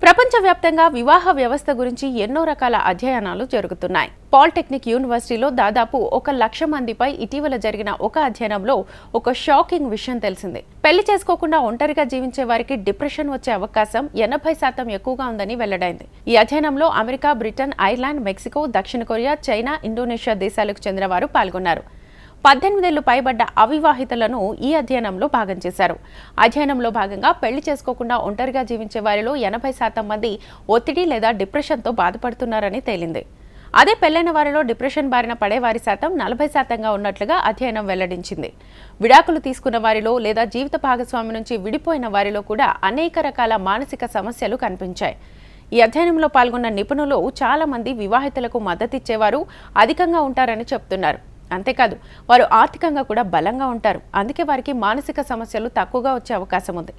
ప్రపంచవ్యాప్తంగా వివాహ వ్యవస్థ గురించి ఎన్నో రకాల అధ్యయనాలు జరుగుతున్నాయి. పాలిటెక్నిక్ యూనివర్సిటీలో దాదాపు 1,00,000 మందిపై ఇటీవల జరిగిన ఒక అధ్యయనంలో ఒక షాకింగ్ విషయం తెలిసింది. పెళ్లి చేసుకోకుండా ఒంటరిగా జీవించే వారికి డిప్రెషన్ వచ్చే అవకాశం 80% ఎక్కువగా ఉందని వెల్లడైంది. ఈ అధ్యయనంలో అమెరికా, బ్రిటన్, ఐర్లాండ్, మెక్సికో, దక్షిణ కొరియా, చైనా, ఇండోనేషియా దేశాలకు చెందిన వారు పాల్గొన్నారు. 18 ఏళ్లు పైబడ్డ అవివాహితులను ఈ అధ్యయనంలో భాగం చేశారు. అధ్యయనంలో భాగంగా పెళ్లి చేసుకోకుండా ఒంటరిగా జీవించే వారిలో 80% మంది ఒత్తిడి లేదా డిప్రెషన్తో బాధపడుతున్నారని తేలింది. అదే పెళ్లైన వారిలో డిప్రెషన్ బారిన పడే వారి శాతం 40%గా ఉన్నట్లుగా అధ్యయనం వెల్లడించింది. విడాకులు తీసుకున్న వారిలో లేదా జీవిత భాగస్వామి నుంచి విడిపోయిన వారిలో కూడా అనేక రకాల మానసిక సమస్యలు కనిపించాయి. ఈ అధ్యయనంలో పాల్గొన్న నిపుణులు చాలా మంది వివాహితులకు మద్దతిచ్చేవారు అధికంగా ఉంటారని చెప్తున్నారు. అంతేకాదు, వారు ఆర్థికంగా కూడా బలంగా ఉంటారు. అందుకే వారికి మానసిక సమస్యలు తక్కువగా వచ్చే అవకాశం ఉంది.